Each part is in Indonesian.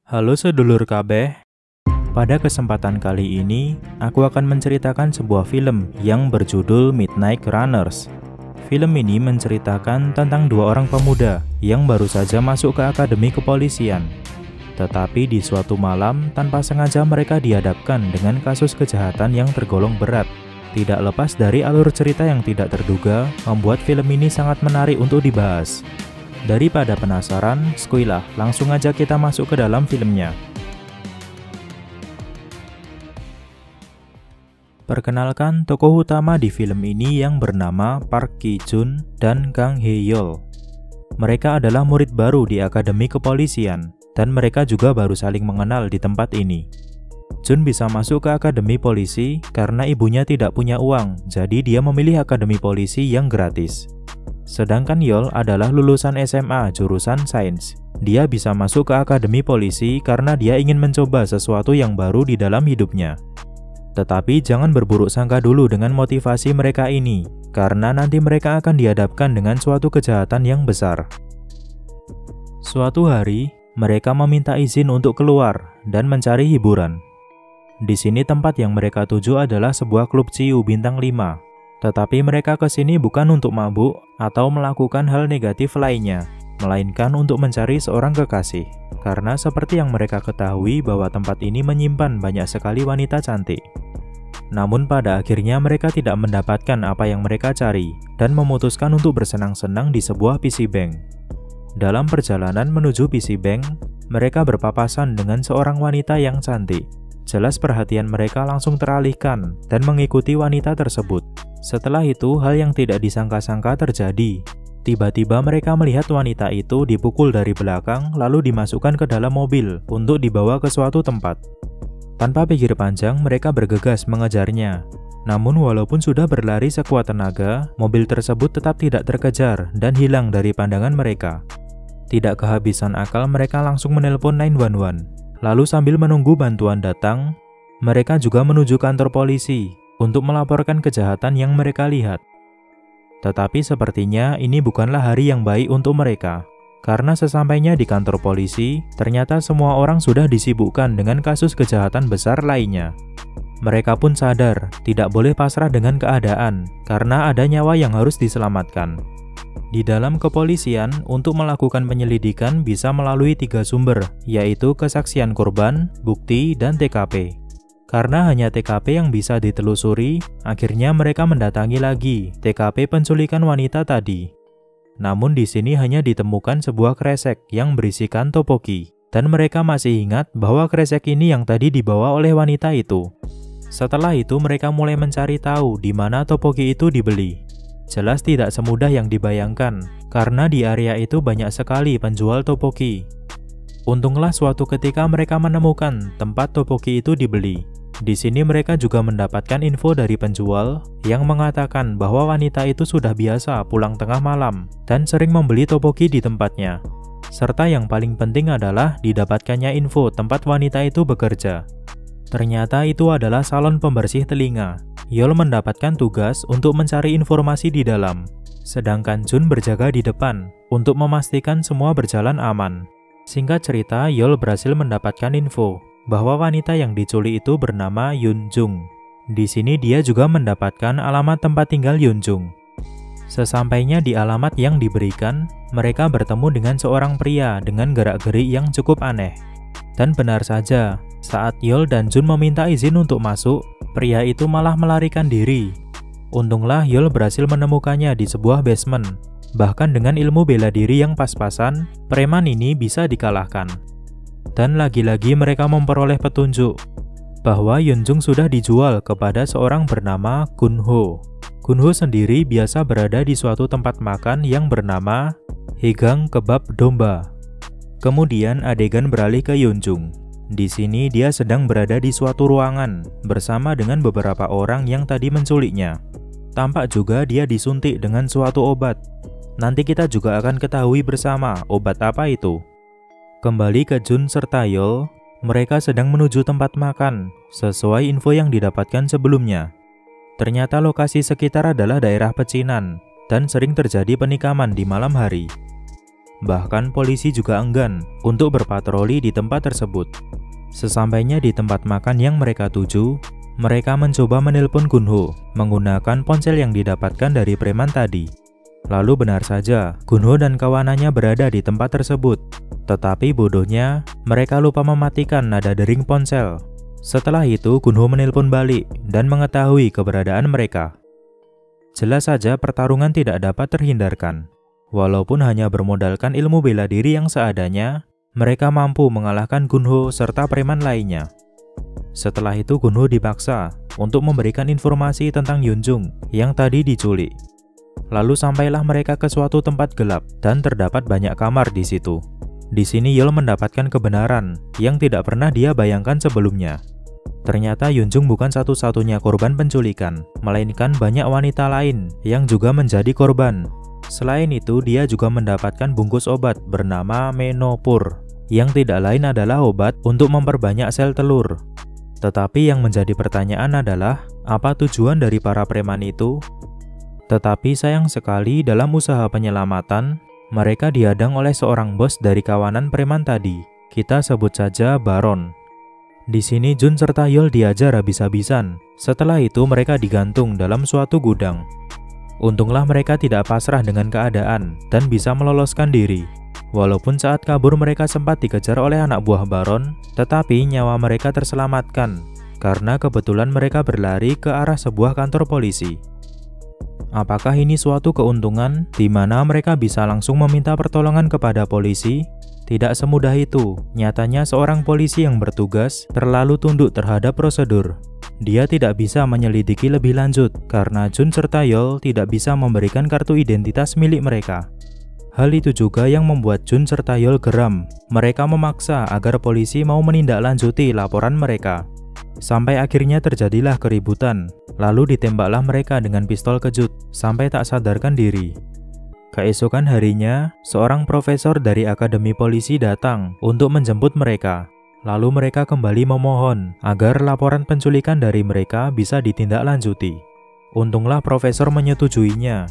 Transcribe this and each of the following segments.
Halo sedulur kabeh, pada kesempatan kali ini aku akan menceritakan sebuah film yang berjudul Midnight Runners. Film ini menceritakan tentang dua orang pemuda yang baru saja masuk ke akademi kepolisian. Tetapi di suatu malam tanpa sengaja mereka dihadapkan dengan kasus kejahatan yang tergolong berat. Tidak lepas dari alur cerita yang tidak terduga, membuat film ini sangat menarik untuk dibahas. Daripada penasaran, skuilah, langsung aja kita masuk ke dalam filmnya. Perkenalkan tokoh utama di film ini yang bernama Park Ki Jun dan Kang Hae Yeol. Mereka adalah murid baru di akademi kepolisian, dan mereka juga baru saling mengenal di tempat ini. Jun bisa masuk ke akademi polisi karena ibunya tidak punya uang, jadi dia memilih akademi polisi yang gratis. Sedangkan Yeol adalah lulusan SMA jurusan sains. Dia bisa masuk ke akademi polisi karena dia ingin mencoba sesuatu yang baru di dalam hidupnya. Tetapi jangan berburuk sangka dulu dengan motivasi mereka ini, karena nanti mereka akan dihadapkan dengan suatu kejahatan yang besar. Suatu hari, mereka meminta izin untuk keluar dan mencari hiburan. Di sini tempat yang mereka tuju adalah sebuah klub ciu bintang 5. Tetapi mereka ke sini bukan untuk mabuk atau melakukan hal negatif lainnya, melainkan untuk mencari seorang kekasih. Karena seperti yang mereka ketahui bahwa tempat ini menyimpan banyak sekali wanita cantik. Namun pada akhirnya mereka tidak mendapatkan apa yang mereka cari dan memutuskan untuk bersenang-senang di sebuah PC Bank. Dalam perjalanan menuju PC Bank, mereka berpapasan dengan seorang wanita yang cantik. Jelas perhatian mereka langsung teralihkan dan mengikuti wanita tersebut. Setelah itu, hal yang tidak disangka-sangka terjadi. Tiba-tiba mereka melihat wanita itu dipukul dari belakang lalu dimasukkan ke dalam mobil untuk dibawa ke suatu tempat. Tanpa pikir panjang, mereka bergegas mengejarnya. Namun walaupun sudah berlari sekuat tenaga, mobil tersebut tetap tidak terkejar dan hilang dari pandangan mereka. Tidak kehabisan akal, mereka langsung menelpon 911. Lalu sambil menunggu bantuan datang, mereka juga menuju kantor polisi untuk melaporkan kejahatan yang mereka lihat. Tetapi sepertinya ini bukanlah hari yang baik untuk mereka. Karena sesampainya di kantor polisi, ternyata semua orang sudah disibukkan dengan kasus kejahatan besar lainnya. Mereka pun sadar tidak boleh pasrah dengan keadaan, karena ada nyawa yang harus diselamatkan. Di dalam kepolisian, untuk melakukan penyelidikan bisa melalui 3 sumber, yaitu kesaksian korban, bukti, dan TKP. Karena hanya TKP yang bisa ditelusuri, akhirnya mereka mendatangi lagi TKP penculikan wanita tadi. Namun di sini hanya ditemukan sebuah kresek yang berisikan topoki, dan mereka masih ingat bahwa kresek ini yang tadi dibawa oleh wanita itu. Setelah itu mereka mulai mencari tahu di mana topoki itu dibeli. Jelas tidak semudah yang dibayangkan, karena di area itu banyak sekali penjual topoki. Untunglah suatu ketika mereka menemukan tempat topoki itu dibeli. Di sini mereka juga mendapatkan info dari penjual yang mengatakan bahwa wanita itu sudah biasa pulang tengah malam dan sering membeli topoki di tempatnya. Serta yang paling penting adalah didapatkannya info tempat wanita itu bekerja. Ternyata itu adalah salon pembersih telinga. Yeol mendapatkan tugas untuk mencari informasi di dalam, sedangkan Jun berjaga di depan untuk memastikan semua berjalan aman. Singkat cerita, Yeol berhasil mendapatkan info bahwa wanita yang diculik itu bernama Yoon Jung. Di sini dia juga mendapatkan alamat tempat tinggal Yoon Jung. Sesampainya di alamat yang diberikan, mereka bertemu dengan seorang pria dengan gerak-gerik yang cukup aneh. Dan benar saja, saat Yeol dan Jun meminta izin untuk masuk, pria itu malah melarikan diri. Untunglah Yeol berhasil menemukannya di sebuah basement. Bahkan dengan ilmu bela diri yang pas-pasan, preman ini bisa dikalahkan. Dan lagi-lagi mereka memperoleh petunjuk bahwa Yoon Jung sudah dijual kepada seorang bernama Kun Ho. Kun Ho sendiri biasa berada di suatu tempat makan yang bernama Hegang Kebab Domba. Kemudian adegan beralih ke Yoon Jung. Di sini dia sedang berada di suatu ruangan bersama dengan beberapa orang yang tadi menculiknya. Tampak juga dia disuntik dengan suatu obat. Nanti kita juga akan ketahui bersama obat apa itu. Kembali ke Jun serta Yeol, mereka sedang menuju tempat makan sesuai info yang didapatkan sebelumnya. Ternyata lokasi sekitar adalah daerah pecinan dan sering terjadi penikaman di malam hari. Bahkan polisi juga enggan untuk berpatroli di tempat tersebut. Sesampainya di tempat makan yang mereka tuju, mereka mencoba menelpon Gunho menggunakan ponsel yang didapatkan dari preman tadi. Lalu benar saja, Gunho dan kawanannya berada di tempat tersebut. Tetapi bodohnya, mereka lupa mematikan nada dering ponsel. Setelah itu, Gunho menelpon balik dan mengetahui keberadaan mereka. Jelas saja pertarungan tidak dapat terhindarkan. Walaupun hanya bermodalkan ilmu bela diri yang seadanya, mereka mampu mengalahkan Gunho serta preman lainnya. Setelah itu Gunho dipaksa untuk memberikan informasi tentang Yunjung yang tadi diculik. Lalu sampailah mereka ke suatu tempat gelap dan terdapat banyak kamar di situ. Di sini Yeol mendapatkan kebenaran yang tidak pernah dia bayangkan sebelumnya. Ternyata Yunjung bukan satu-satunya korban penculikan, melainkan banyak wanita lain yang juga menjadi korban. Selain itu, dia juga mendapatkan bungkus obat bernama Menopur, yang tidak lain adalah obat untuk memperbanyak sel telur. Tetapi yang menjadi pertanyaan adalah, apa tujuan dari para preman itu? Tetapi sayang sekali dalam usaha penyelamatan, mereka dihadang oleh seorang bos dari kawanan preman tadi. Kita sebut saja Baron. Di sini Jun serta Yeol diajar habis-habisan. Setelah itu mereka digantung dalam suatu gudang. Untunglah mereka tidak pasrah dengan keadaan dan bisa meloloskan diri. Walaupun saat kabur mereka sempat dikejar oleh anak buah Baron, tetapi nyawa mereka terselamatkan karena kebetulan mereka berlari ke arah sebuah kantor polisi. Apakah ini suatu keuntungan di mana mereka bisa langsung meminta pertolongan kepada polisi? Tidak semudah itu. Nyatanya seorang polisi yang bertugas terlalu tunduk terhadap prosedur. Dia tidak bisa menyelidiki lebih lanjut karena Jun serta Yeol tidak bisa memberikan kartu identitas milik mereka. Hal itu juga yang membuat Jun serta Yeol geram. Mereka memaksa agar polisi mau menindaklanjuti laporan mereka. Sampai akhirnya terjadilah keributan. Lalu ditembaklah mereka dengan pistol kejut sampai tak sadarkan diri. Keesokan harinya, seorang profesor dari Akademi Polisi datang untuk menjemput mereka. Lalu mereka kembali memohon agar laporan penculikan dari mereka bisa ditindaklanjuti. Untunglah profesor menyetujuinya.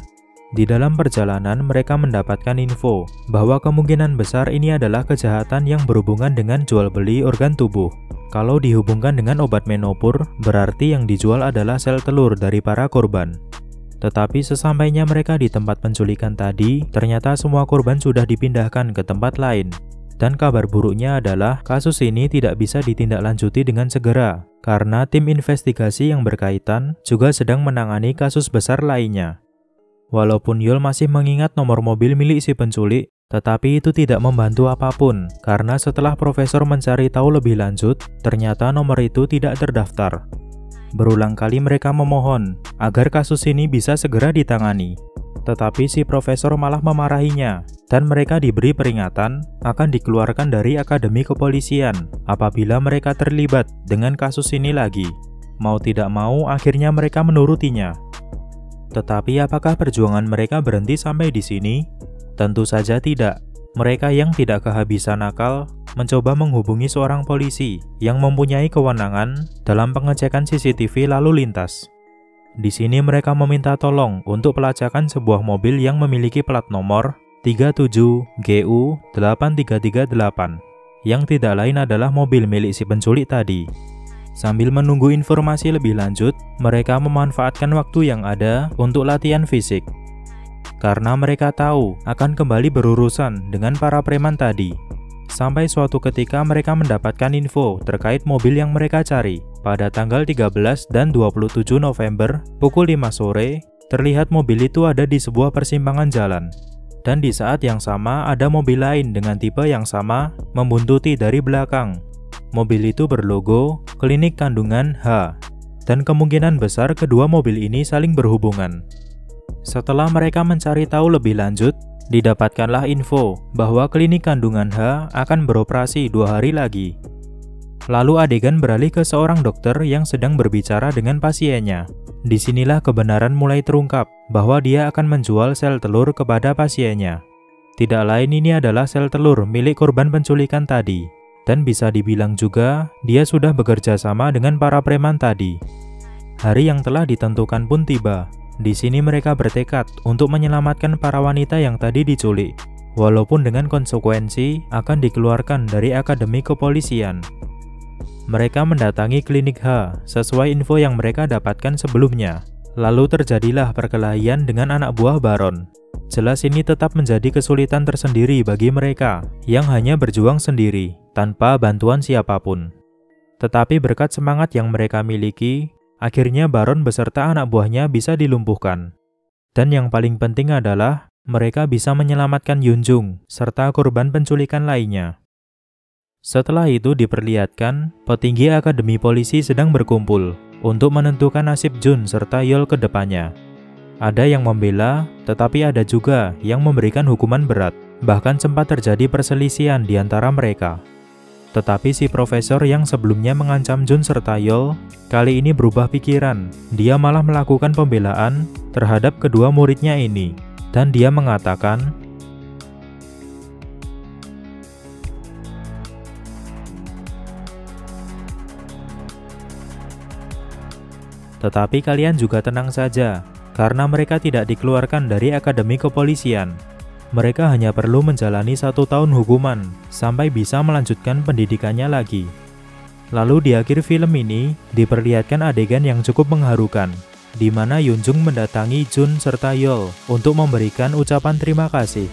Di dalam perjalanan mereka mendapatkan info bahwa kemungkinan besar ini adalah kejahatan yang berhubungan dengan jual beli organ tubuh. Kalau dihubungkan dengan obat Menopur, berarti yang dijual adalah sel telur dari para korban. Tetapi sesampainya mereka di tempat penculikan tadi, ternyata semua korban sudah dipindahkan ke tempat lain. Dan kabar buruknya adalah kasus ini tidak bisa ditindaklanjuti dengan segera, karena tim investigasi yang berkaitan juga sedang menangani kasus besar lainnya. Walaupun Yeol masih mengingat nomor mobil milik si penculik, tetapi itu tidak membantu apapun, karena setelah profesor mencari tahu lebih lanjut, ternyata nomor itu tidak terdaftar. Berulang kali mereka memohon agar kasus ini bisa segera ditangani. Tetapi si profesor malah memarahinya, dan mereka diberi peringatan akan dikeluarkan dari Akademi Kepolisian apabila mereka terlibat dengan kasus ini lagi. Mau tidak mau, akhirnya mereka menurutinya. Tetapi apakah perjuangan mereka berhenti sampai di sini? Tentu saja tidak. Mereka yang tidak kehabisan akal mencoba menghubungi seorang polisi yang mempunyai kewenangan dalam pengecekan CCTV lalu lintas. Di sini mereka meminta tolong untuk pelacakan sebuah mobil yang memiliki plat nomor 37GU8338 yang tidak lain adalah mobil milik si penculik tadi. Sambil menunggu informasi lebih lanjut, mereka memanfaatkan waktu yang ada untuk latihan fisik. Karena mereka tahu akan kembali berurusan dengan para preman tadi. Sampai suatu ketika mereka mendapatkan info terkait mobil yang mereka cari. Pada tanggal 13 dan 27 November, pukul 5 sore, terlihat mobil itu ada di sebuah persimpangan jalan. Dan di saat yang sama ada mobil lain dengan tipe yang sama membuntuti dari belakang. Mobil itu berlogo Klinik Kandungan H. Dan kemungkinan besar kedua mobil ini saling berhubungan. Setelah mereka mencari tahu lebih lanjut, didapatkanlah info bahwa klinik kandungan H akan beroperasi 2 hari lagi. Lalu adegan beralih ke seorang dokter yang sedang berbicara dengan pasiennya. Disinilah kebenaran mulai terungkap bahwa dia akan menjual sel telur kepada pasiennya. Tidak lain ini adalah sel telur milik korban penculikan tadi. Dan bisa dibilang juga dia sudah bekerja sama dengan para preman tadi. Hari yang telah ditentukan pun tiba. Di sini mereka bertekad untuk menyelamatkan para wanita yang tadi diculik. walaupun dengan konsekuensi akan dikeluarkan dari Akademi Kepolisian. Mereka mendatangi klinik H sesuai info yang mereka dapatkan sebelumnya. Lalu terjadilah perkelahian dengan anak buah Baron. Jelas ini tetap menjadi kesulitan tersendiri bagi mereka yang hanya berjuang sendiri tanpa bantuan siapapun. Tetapi berkat semangat yang mereka miliki, akhirnya Baron beserta anak buahnya bisa dilumpuhkan. Dan yang paling penting adalah mereka bisa menyelamatkan Yunjung serta korban penculikan lainnya. Setelah itu diperlihatkan petinggi Akademi Polisi sedang berkumpul untuk menentukan nasib Jun serta Yeol ke depannya. Ada yang membela, tetapi ada juga yang memberikan hukuman berat. Bahkan sempat terjadi perselisihan di antara mereka. Tetapi si profesor yang sebelumnya mengancam Jun serta Yeol, kali ini berubah pikiran. Dia malah melakukan pembelaan terhadap kedua muridnya ini. Dan dia mengatakan, "Tetapi kalian juga tenang saja, karena mereka tidak dikeluarkan dari Akademi Kepolisian. Mereka hanya perlu menjalani 1 tahun hukuman, sampai bisa melanjutkan pendidikannya lagi." Lalu di akhir film ini, diperlihatkan adegan yang cukup mengharukan, di mana Yunjung mendatangi Jun serta Yeol untuk memberikan ucapan terima kasih.